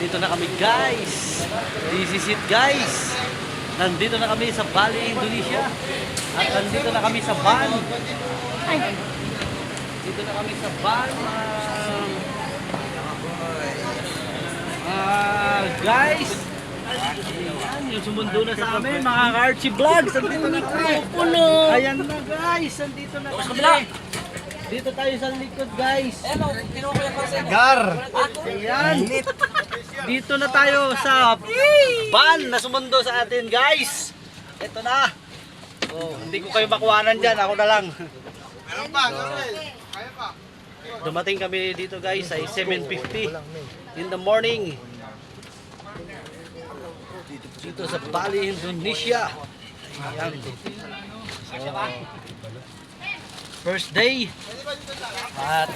Dito na kami guys. This is it guys. Nandito na kami sa Bali, Indonesia. At nandito na kami sa van. Dito na kami sa van. Guys. Ayan, yung sumundo na sa amin, mga Archie Vlogs. Nandito na kami. Ayan na guys. Nandito na kami. Dito tayo sa likod guys. Gar! Ayan. Dito na tayo sa van na sumundo sa atin guys. Ito na. Oh, hindi ko kayo makuhanan dyan. Ako na lang. Meron pa, kaya pa. Dumating kami dito guys ay 7:50 in the morning. Dito sa Bali, Indonesia. Ayan. So, first day. At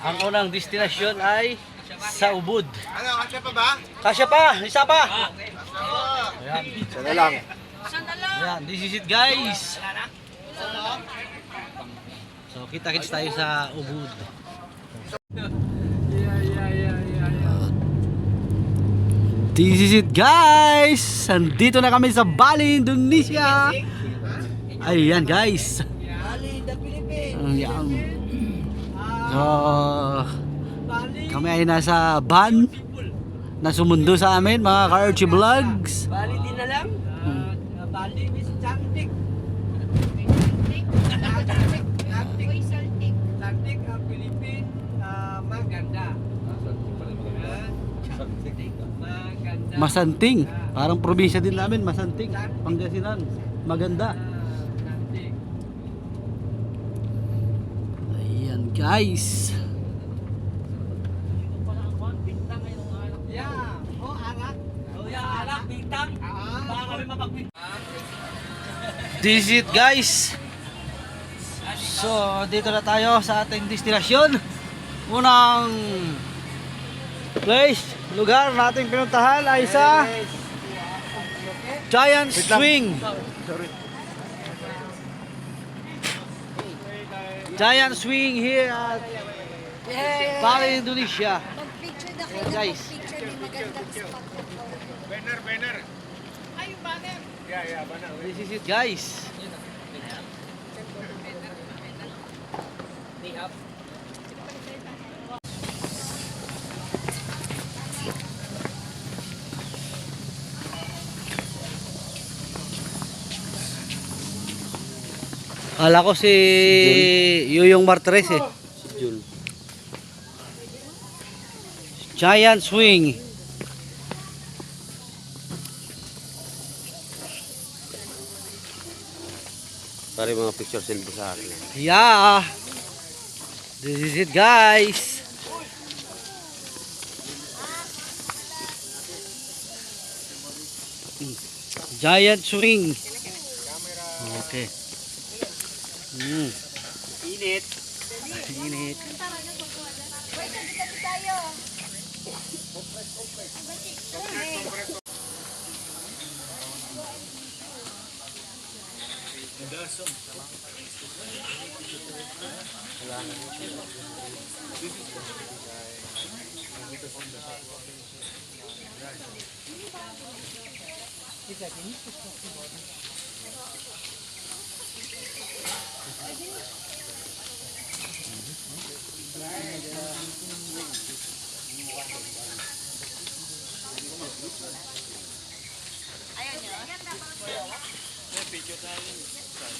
ang unang destinasyon ay sa Ubud. Ano, kasya pa ba? Kasya pa, isa pa. Ayan. Sana lang. Ayan, this is it guys. So kita-kits tayo sa Ubud. This is it guys. Andito na kami sa Bali, Indonesia. Ayan guys. Ayan. So kami ay nasa van na sumundo sa amin, mga Ka-Archie Vlogs. Bali din na lang. Bali is Chantik. Chantik ang Philippine, maganda. Maganda. Masanting. Parang probinsya din namin, Masanting. Pangasinan. Maganda. Chantik. Ayan guys. Yeah. Oh, arak. Oh, yeah, arak, bintang. Baka kami mapagpintang. This is it guys. So dito na tayo sa ating destinasyon. Unang place, lugar nating pinuntahan ay sa Giant Swing. Giant Swing here at Bali, Indonesia. Mag-picture na kayo. Ayan, guys. Mag-picture ni magandang spot ko. Banner. Ay, yung banner. Yeah, banner. This is it guys. Kala ko si Yuyong Martres eh. Giant Swing. Pare mga picture selfie sa akin. Yeah. This is it guys. Giant Swing. Okay. Init. Init. Wait, tabi tayo.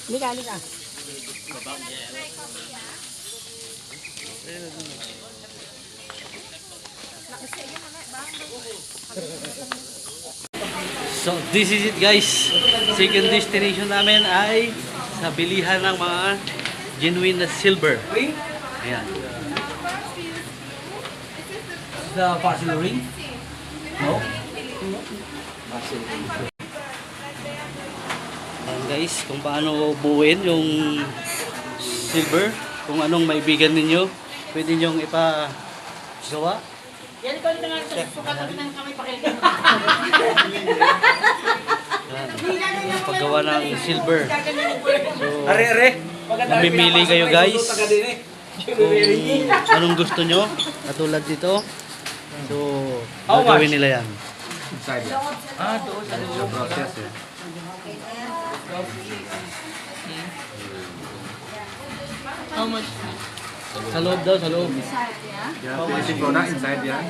Lika. So this is it guys. Second destination namin ay sa bilihan ng mga genuine na silver. Ayan. The fossil ring? No? Ayan guys, kung paano buuin yung silver, kung anong maibigan ninyo, pwede nyong ipagawa. Yan ikaw na nga sa sukat ng kamay pakilin. Yan. Paggawa ng silver. So, mamimili kayo guys kung anong gusto nyo. Katulad dito. So, How gagawin much? nila yan. Doon sa loob. How much? Sa loob daw, sa loob. Yeah, finishing product inside, yeah.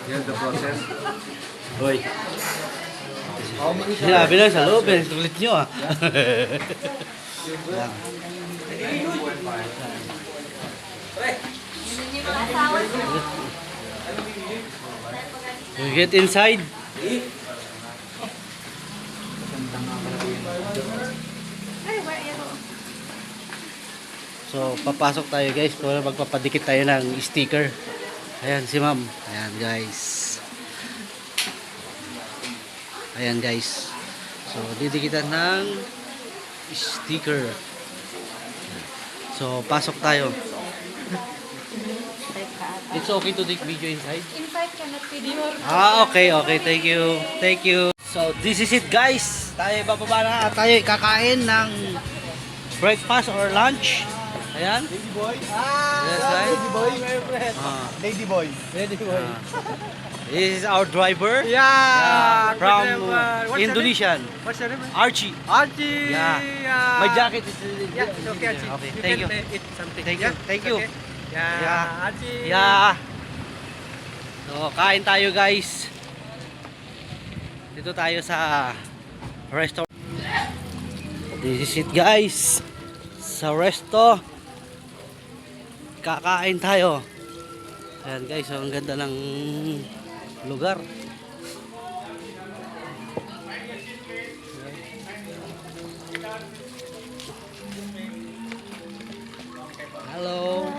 Here's the process. Hoy. Sinabi lang sa loob eh. Tulit nyo ah. Yan. You get inside. So, papasok tayo guys para magpapadikit tayo ng sticker. Ayan si ma'am. Ayan guys. Ayan guys. So, didikitan ng sticker. So, pasok tayo. It's okay to take video inside? Invite ka na video. Okay, okay. Thank you. Thank you. So, this is it guys. Tayo bababa na. Tayo kakain ng breakfast or lunch. Ayan. Lady boy. Yes, right? Lady boy, my friend. Lady boy. Lady boy. This is our driver. Yeah. From what's your Indonesian. name? What's your name? Archie. Archie. Yeah. My jacket is Yeah, it's okay, Archie. Okay, thank you. Can eat something. Thank you. Yeah, Thank it's you. okay. Yeah. Yeah. Archie. Yeah. So, kain tayo guys. Dito tayo sa restaurant. This is it guys. Sa resto. Kakain tayo. Ayan guys, ang ganda ng lugar. Hello.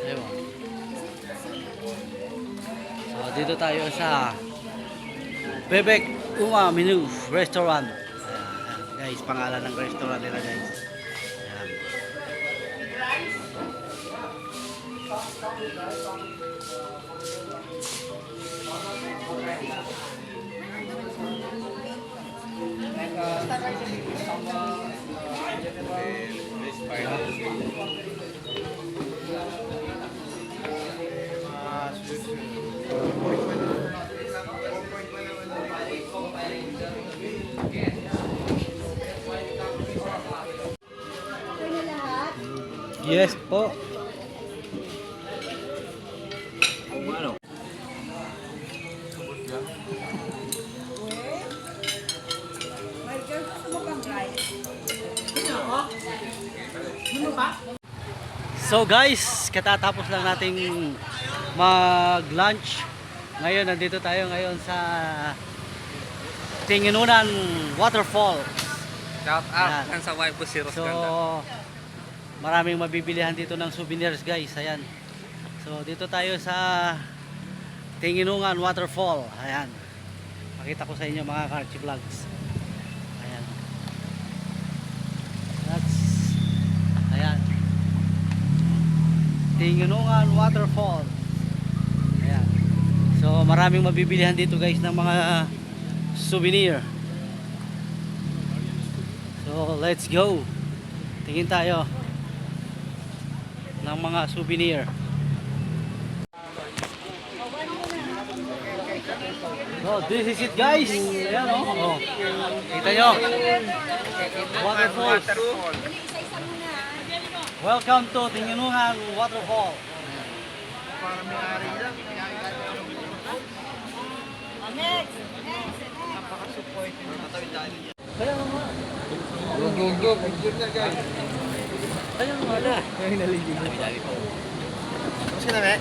Ayun. So, dito tayo sa Bebek Uma Menu Restaurant. Ayan, guys, pangalan ng restaurant nila guys. Ayan. Ito na lahat. Yes po. My girl, gusto mo pang rice? So guys, katatapos lang nating mag-lunch. Ngayon, nandito tayo ngayon sa Tinginunan Waterfall. Shout Ayan. out sa wife ko si So, maraming mabibilihan dito ng souvenirs guys. Ayan. So, dito tayo sa Tinginungan Waterfall. Ayan. Pakita ko sa inyo mga Karchi Vlogs. Ayan. Ayan. Tinginungan Waterfall. Ayan. So, maraming mabibilihan dito guys ng mga souvenir. So, let's go. Tingin tayo ng mga souvenir. So, this is it guys. Ayan o. Oh. Kita nyo. Waterfall. Isa-isa muna. Welcome to Tinginungan Waterfall. Next. Go. Picture na guys. Ayun wala. Tapos ka na, me?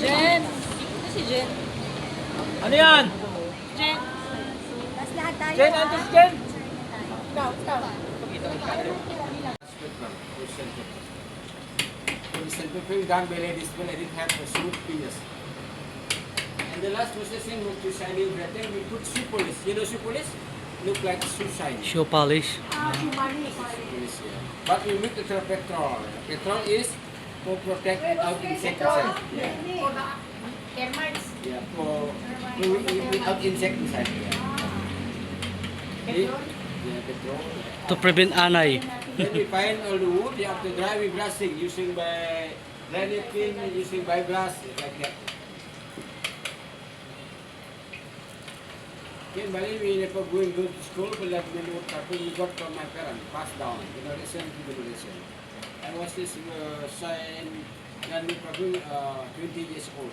Jen. Ito si Jen. Ano yan? Jen. Tapos lahat tayo. Jen, antes Jen. Done by ladies when I didn't have a soup previous. And the last processing was to shining gratin. We put shoe polish. You know shoe polish? Look like shoe shine. Shoe polish. Polish, yeah. But we mix it with petrol. Petrol is to protect without insecticide. Termites. Yeah, without insect inside. Yeah, petrol. To prevent anay. Then we find all the wood, you have to dry with blasting using by granite pin, using by blast, like that. Okay, bali, we never going to school, but that we would carpet we got from my parents, passed down, generation to generation. I was this sign, and we probably 20 years old.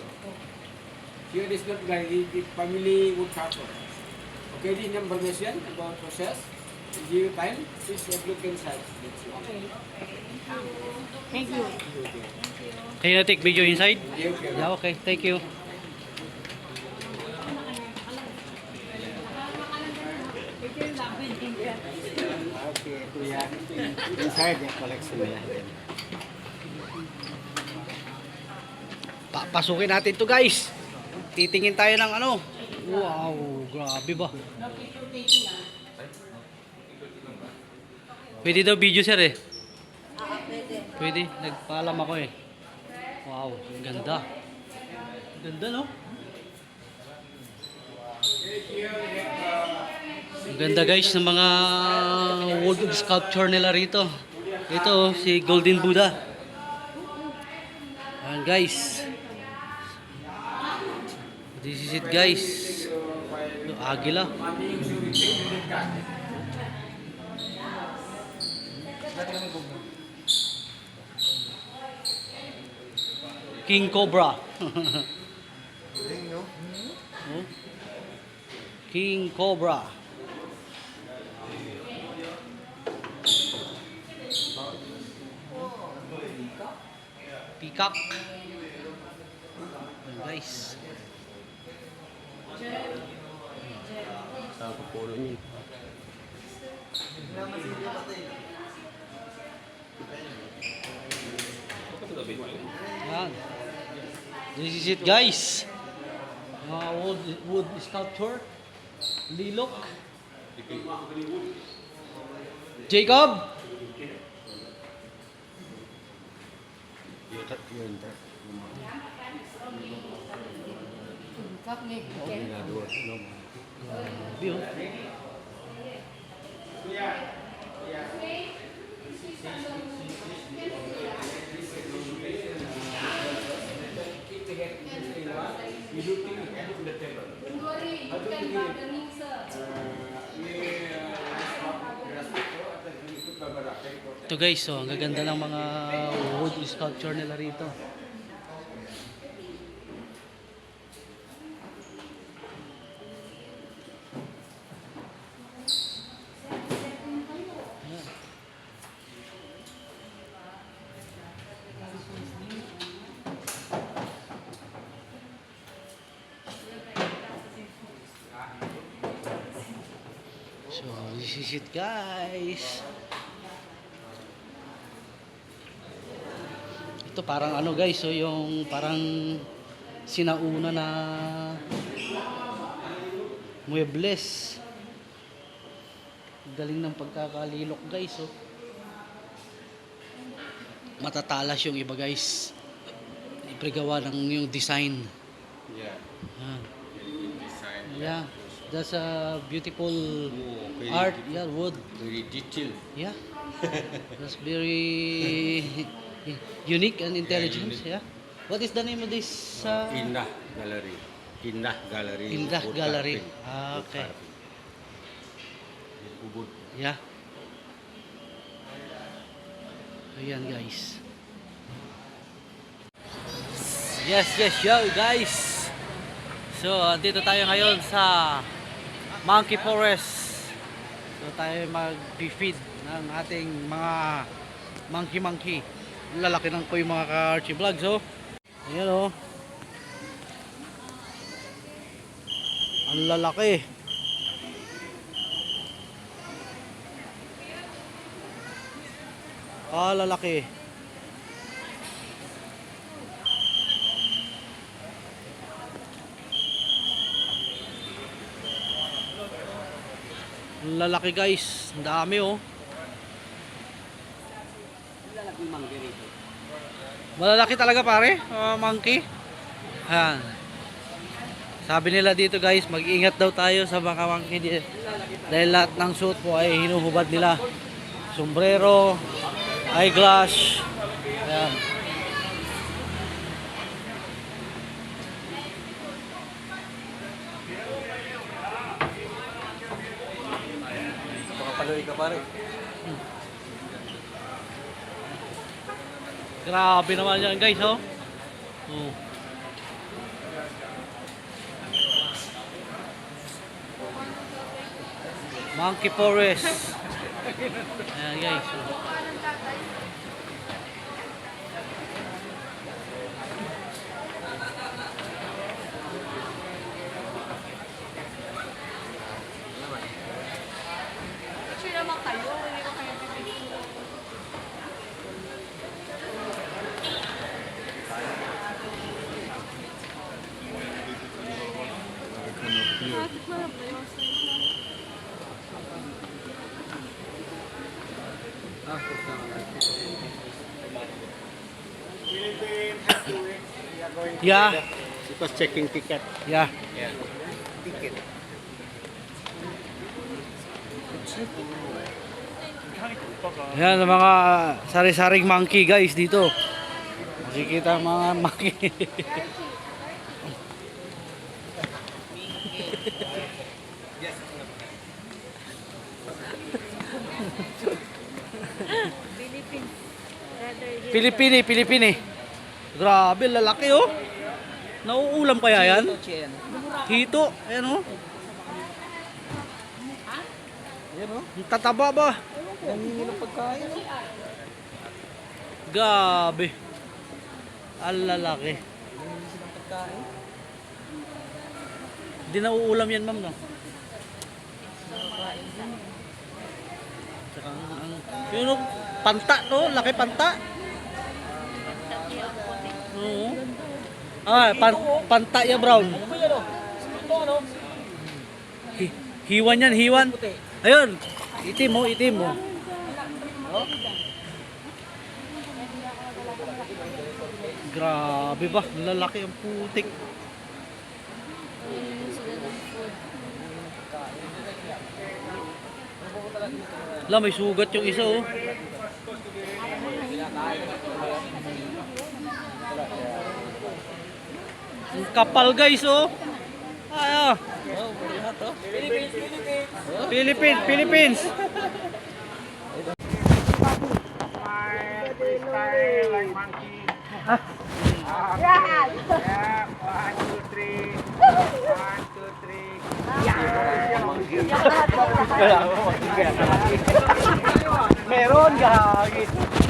Here is not like the family wood carper. Okay, this information about process. Give you time, please look inside. That's it. Thank you. Okay. Can you take video inside? Okay, okay. Yeah, okay. Thank you. Okay, kuya. Inside yung collection nila. Papasukin natin to guys. Titingin tayo ng ano. Wow, grabe ba? Pwede daw video sir eh. Pwede. Pwede, nagpaalam ako eh. Wow, ang ganda. Ganda no? Ang ganda guys ng mga wood sculpture nila rito. Ito si Golden Buddha. Ayan guys. This is it guys. Ito, agila. King Cobra. Oh. King Cobra. Peacock. Ayan, guys. Saan ko puno niyo? Yan. This is it guys. Wood sculpture. Lilok. Jacob. View. Ito guys, so ang gaganda ng mga wood sculpture nila rito. Ayan. So this is it guys. Ito parang ano guys, so yung parang sinauna na muebles. Galing ng pagkakalilok guys, oh. Matatalas yung iba guys. Ipregawa ng yung design. Yeah. Yan. Design. Yeah. That's a beautiful very art. beautiful. Yeah, wood. Very detailed. Yeah. That's very unique and intelligent. unique. Yeah. What is the name of this? Indah Gallery. Indah Gallery. Indah Wood Gallery. carving. Ah, Wood okay. carving. Ubud. Yeah. Ayan guys. Yes, yo guys. So, andito tayo ngayon sa Monkey Forest. So, tayo mag-feed ng ating mga monkey. Ang lalaki ng po yung mga ka-Archie Vlogs, oh. Ayan, oh. Ang lalaki. Lalaki. Ang lalaki guys, ang dami oh. Malalaki talaga pare, monkey. Ayan. Sabi nila dito guys, mag-ingat daw tayo sa mga monkey dahil lahat ng suit po ay hinuhubad nila. Sombrero, eyeglass. Ayan. Pakapaloy ka pare. Grabe naman yan guys, oh. Oh. Monkey Forest. Ayan guys. Picture naman kayo. Hindi ko kayo pipicture. Yeah. Because checking ticket. Yeah. Ticket. Yan ang mga sari-saring monkey guys dito. Makikita ang mga monkey. Philippines. Rather here. Pilipini. Grabe, lalaki oh. Nauulam kaya yan? Hito. Ayan oh. Ayan oh. Ang tataba ba? Nangingi ng pagkain. Gabi. Ang lalaki. Nangingi ng pagkain. Hindi nauulam yan ma'am no? Yun oh. Panta to. Laki panta. Oo. Ah, panta ya brown. Ano ba yan o? Ito ano? Hiwan yan, hiwan. Ayun. Itim mo, itim mo. Grabe ba? Lalaki ang putik. La, may sugat yung isa oh. Ang kapal guys oh. Ah, Philippines. Meron gagi.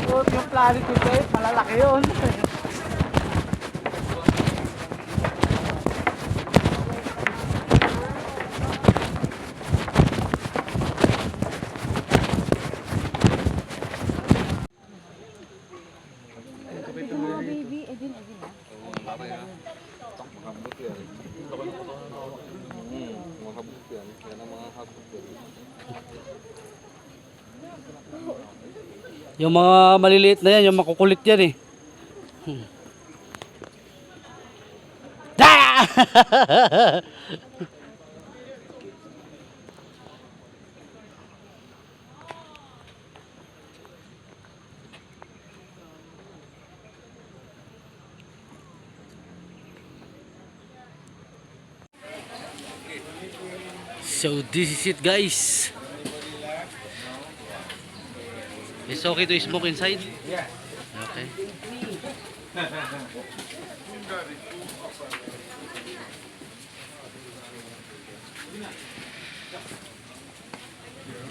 Yung planet ito eh, malalaki yun. Yung mga maliliit na yan, yung makukulit yan eh. Ah! So this is it guys. It's okay to smoke inside? Yeah. Okay.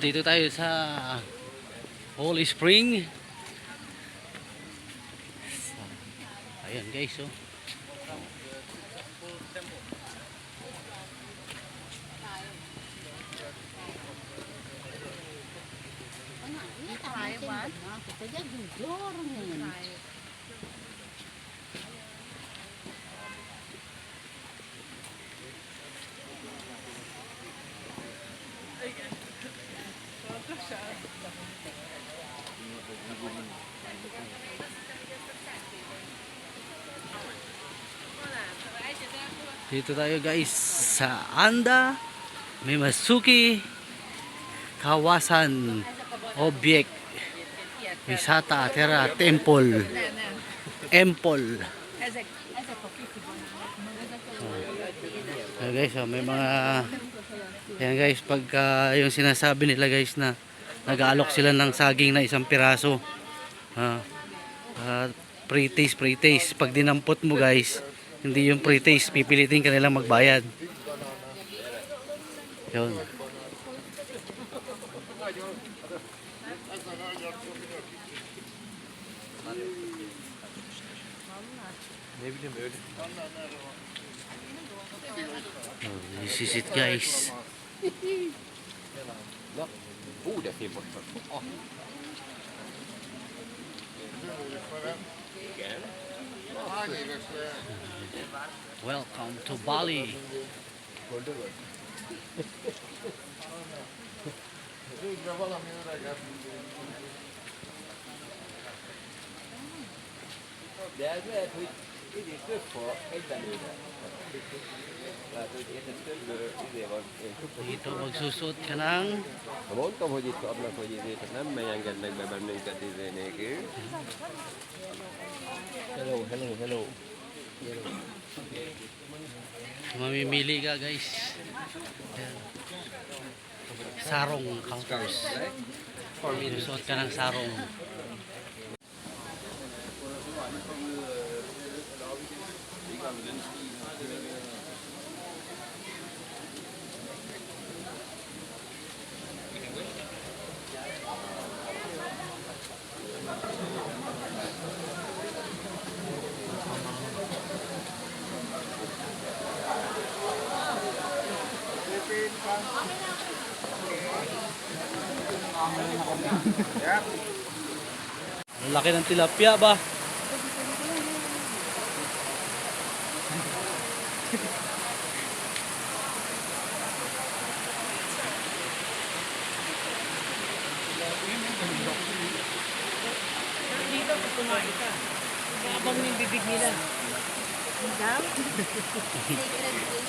Dito tayo sa Holy Spring. Ayan guys oh. Dito tayo guys sa Anda Mimasuki Kawasan Object Misata Terra Temple Empol. Guys, may mga yan guys, pagka yung sinasabi nila guys na nag-aalok sila ng saging na isang piraso, pre-taste pag dinampot mo guys, hindi yung pre-taste, pipilitin ka nilang magbayad. Yun. This is it guys. Welcome to Bali. Dito magsusuot ka ng Mondtam, hogy itt adnak, hogy izétek nem engednek be bennünket izé nélkül. Hello. mamimili ka guys. Ayan. Sarong counters. Magsusuot ka ng sarong. Ang laki ng tilapia ba? Dito, kumain ka. Habang yung bibig nila.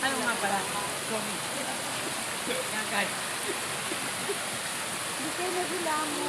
Ano nga pala? Kagad. Hindi kayo nagula mo.